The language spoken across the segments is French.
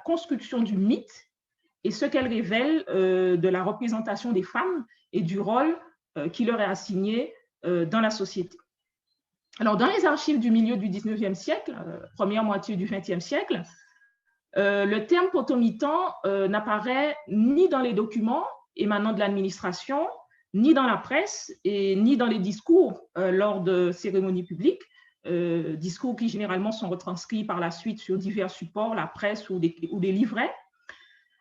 construction du mythe et ce qu'elle révèle de la représentation des femmes et du rôle qui leur est assigné dans la société. Alors, dans les archives du milieu du 19e siècle, première moitié du 20e siècle, le terme potomitan n'apparaît ni dans les documents émanant de l'administration, ni dans la presse et ni dans les discours lors de cérémonies publiques, discours qui généralement sont retranscrits par la suite sur divers supports, la presse ou des livrets.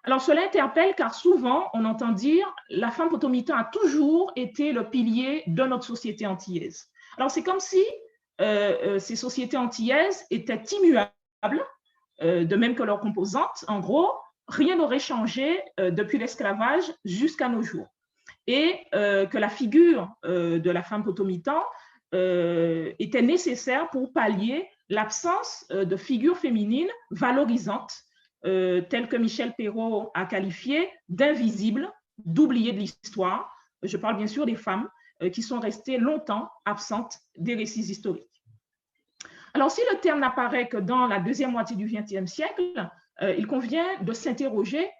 Alors, cela interpelle car souvent, on entend dire « la femme potomitan a toujours été le pilier de notre société antillaise ». Alors, c'est comme si ces sociétés antillaises étaient immuables, de même que leurs composantes. En gros, rien n'aurait changé depuis l'esclavage jusqu'à nos jours. Et que la figure de la femme potomitan était nécessaire pour pallier l'absence de figures féminines valorisantes, telles que Michel Perrault a qualifiées d'invisibles, d'oubliées de l'histoire. Je parle bien sûr des femmes qui sont restées longtemps absentes des récits historiques. Alors, si le terme n'apparaît que dans la deuxième moitié du XXe siècle, il convient de s'interroger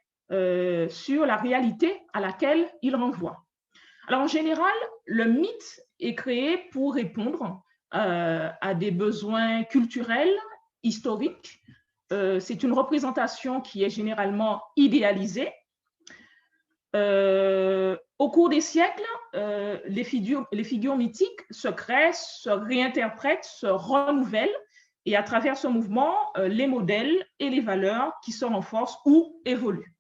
sur la réalité à laquelle il renvoie. Alors, en général, le mythe est créé pour répondre à des besoins culturels, historiques. C'est une représentation qui est généralement idéalisée. Au cours des siècles, les figures mythiques se créent, se réinterprètent, se renouvellent, et à travers ce mouvement, les modèles et les valeurs qui se renforcent ou évoluent.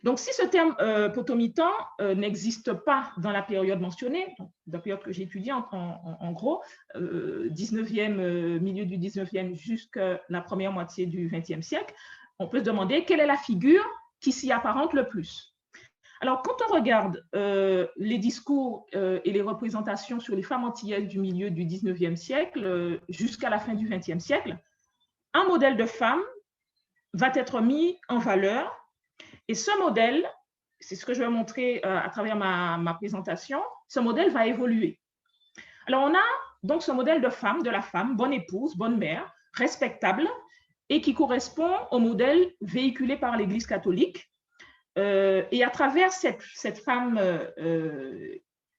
Donc, si ce terme potomitan n'existe pas dans la période mentionnée, donc, la période que j'ai étudiée en gros, milieu du 19e jusqu'à la première moitié du 20e siècle, on peut se demander quelle est la figure qui s'y apparente le plus. Alors, quand on regarde les discours et les représentations sur les femmes antillaises du milieu du 19e siècle jusqu'à la fin du 20e siècle, un modèle de femme va être mis en valeur. Et ce modèle, c'est ce que je vais montrer à travers ma présentation, ce modèle va évoluer. Alors, on a donc ce modèle de la femme, bonne épouse, bonne mère, respectable, et qui correspond au modèle véhiculé par l'Église catholique. Et à travers cette femme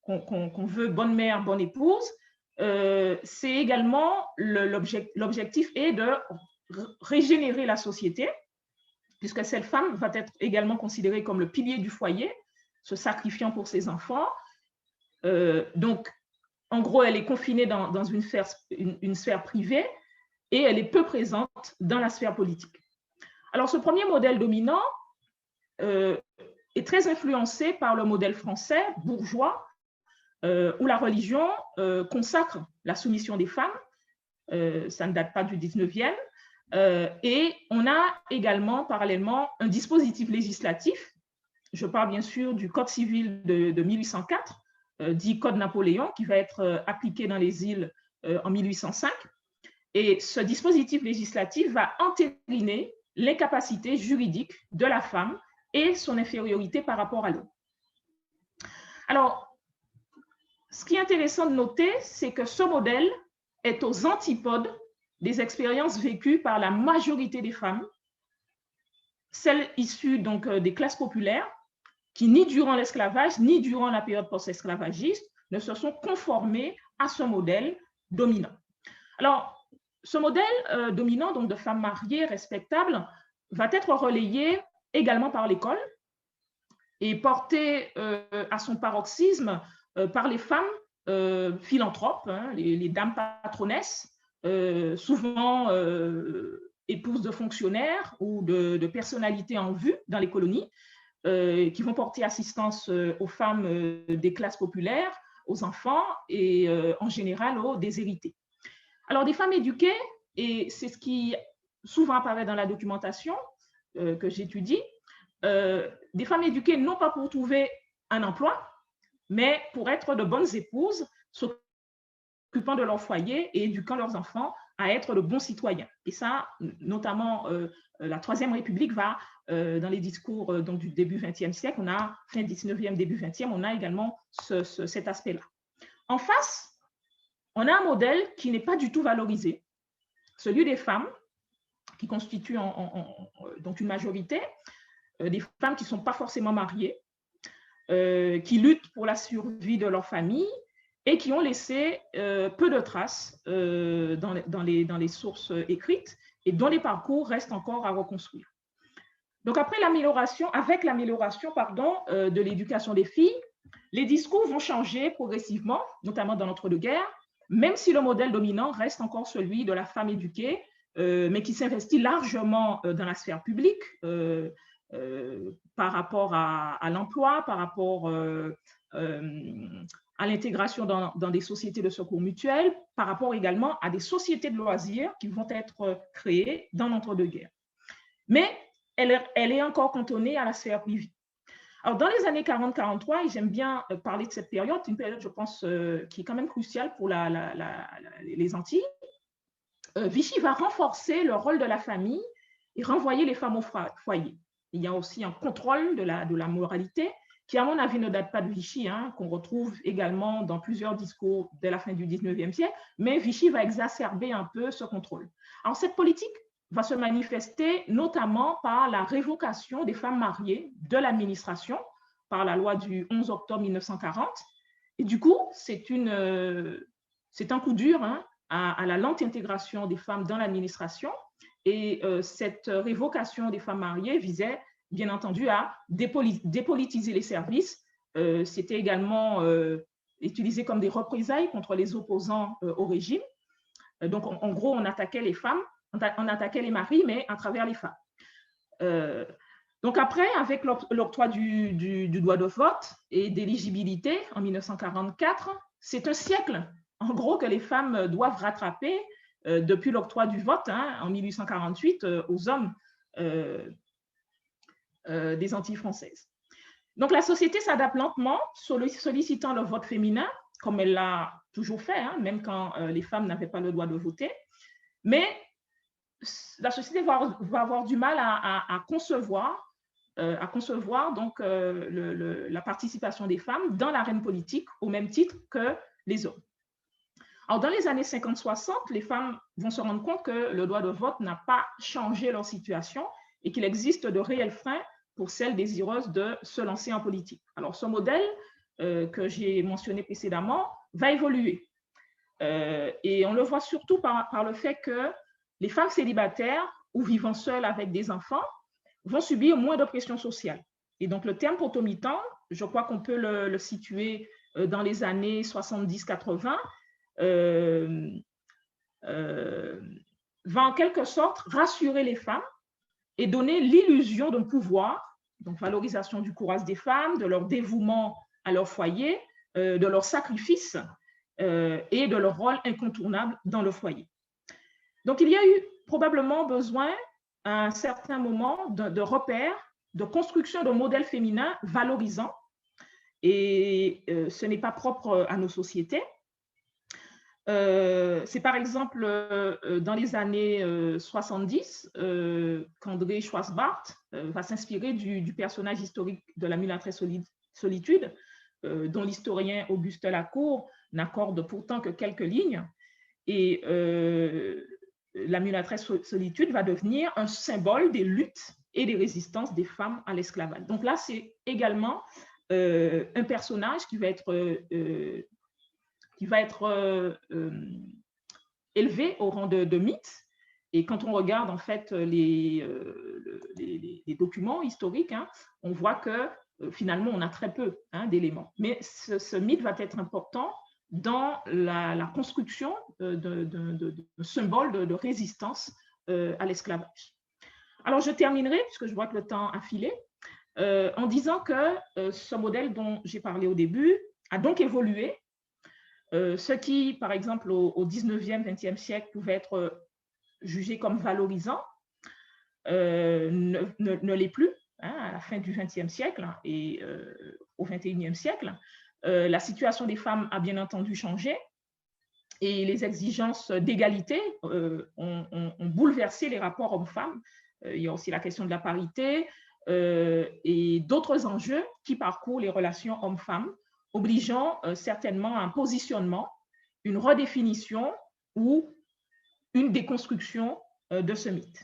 qu'on veut bonne mère, bonne épouse, c'est également l'objectif est de régénérer la société, puisque cette femme va être également considérée comme le pilier du foyer, se sacrifiant pour ses enfants. Donc, en gros, elle est confinée dans une sphère privée et elle est peu présente dans la sphère politique. Alors, ce premier modèle dominant est très influencé par le modèle français bourgeois où la religion consacre la soumission des femmes. Ça ne date pas du 19e. Et on a également parallèlement un dispositif législatif. Je parle bien sûr du Code civil de 1804, dit Code Napoléon, qui va être appliqué dans les îles en 1805. Et ce dispositif législatif va entériner l'incapacité juridique de la femme et son infériorité par rapport à l'homme. Alors, ce qui est intéressant de noter, c'est que ce modèle est aux antipodes des expériences vécues par la majorité des femmes, celles issues donc des classes populaires, qui ni durant l'esclavage, ni durant la période post-esclavagiste, ne se sont conformées à ce modèle dominant. Alors, ce modèle dominant donc de femmes mariées, respectables, va être relayé également par l'école et porté à son paroxysme par les femmes philanthropes, les dames patronesses, souvent épouses de fonctionnaires ou de personnalités en vue dans les colonies, qui vont porter assistance aux femmes des classes populaires, aux enfants et en général aux déshérités. Alors, des femmes éduquées, et c'est ce qui souvent apparaît dans la documentation que j'étudie, des femmes éduquées non pas pour trouver un emploi, mais pour être de bonnes épouses, s'occupant de leur foyer et éduquant leurs enfants à être de bons citoyens. Et ça, notamment, la Troisième République va, dans les discours donc, du début 20e siècle, on a fin 19e, début 20e, on a également cet aspect-là. En face, on a un modèle qui n'est pas du tout valorisé, celui des femmes, qui constitue donc une majorité, des femmes qui ne sont pas forcément mariées, qui luttent pour la survie de leur famille et qui ont laissé peu de traces dans les sources écrites et dont les parcours restent encore à reconstruire. Donc, avec l'amélioration de l'éducation des filles, les discours vont changer progressivement, notamment dans l'entre-deux-guerres, même si le modèle dominant reste encore celui de la femme éduquée, mais qui s'investit largement dans la sphère publique par rapport à l'emploi, par rapport à l'intégration dans des sociétés de secours mutuels, par rapport également à des sociétés de loisirs qui vont être créées dans l'entre-deux-guerres. Mais elle est encore cantonnée à la sphère privée. Alors, dans les années 40-43, et j'aime bien parler de cette période, une période, je pense, qui est quand même cruciale pour les Antilles, Vichy va renforcer le rôle de la famille et renvoyer les femmes au foyer. Il y a aussi un contrôle de la moralité qui, à mon avis, ne date pas de Vichy, qu'on retrouve également dans plusieurs discours dès la fin du 19e siècle, mais Vichy va exacerber un peu ce contrôle. Alors, cette politique va se manifester notamment par la révocation des femmes mariées de l'administration par la loi du 11 octobre 1940. Et du coup, c'est un coup dur à la lente intégration des femmes dans l'administration. Et cette révocation des femmes mariées visait, bien entendu, à dépolitiser les services. C'était également utilisé comme des représailles contre les opposants au régime. Donc, en gros, on attaquait les femmes, on attaquait les maris, mais à travers les femmes. Donc après, avec l'octroi du droit de vote et d'éligibilité en 1944, c'est un siècle, en gros, que les femmes doivent rattraper depuis l'octroi du vote en 1848 aux hommes des Antilles françaises. Donc la société s'adapte lentement, sollicitant le vote féminin, comme elle l'a toujours fait, même quand les femmes n'avaient pas le droit de voter. Mais la société va avoir du mal à concevoir donc la participation des femmes dans l'arène politique au même titre que les hommes. Alors, dans les années 50-60, les femmes vont se rendre compte que le droit de vote n'a pas changé leur situation et qu'il existe de réels freins pour celles désireuses de se lancer en politique. Alors, ce modèle que j'ai mentionné précédemment va évoluer. Et on le voit surtout par le fait que les femmes célibataires ou vivant seules avec des enfants vont subir moins de pression sociale. Et donc, le terme potomitan, je crois qu'on peut le situer dans les années 70-80, va en quelque sorte rassurer les femmes et donner l'illusion d'un pouvoir, donc valorisation du courage des femmes, de leur dévouement à leur foyer, de leur sacrifice et de leur rôle incontournable dans le foyer. Donc, il y a eu probablement besoin à un certain moment de repères, de construction de modèles féminins valorisants. Et ce n'est pas propre à nos sociétés. C'est par exemple dans les années 70 qu'André Schwarzbart va s'inspirer du personnage historique de la mulâtresse solitude, dont l'historien Auguste Lacour n'accorde pourtant que quelques lignes. Et la mulâtresse solitude va devenir un symbole des luttes et des résistances des femmes à l'esclavage. Donc là, c'est également un personnage qui va être élevé au rang de mythe. Et quand on regarde en fait les documents historiques, on voit que finalement, on a très peu d'éléments. Mais ce mythe va être important dans la construction de symboles de résistance à l'esclavage. Alors, je terminerai, puisque je vois que le temps a filé, en disant que ce modèle dont j'ai parlé au début a donc évolué. Ce qui, par exemple, au 19e, 20e siècle, pouvait être jugé comme valorisant, ne l'est plus à la fin du 20e siècle et au 21e siècle. La situation des femmes a bien entendu changé et les exigences d'égalité ont bouleversé les rapports hommes-femmes. Il y a aussi la question de la parité et d'autres enjeux qui parcourent les relations hommes-femmes, obligeant certainement à un positionnement, une redéfinition ou une déconstruction de ce mythe.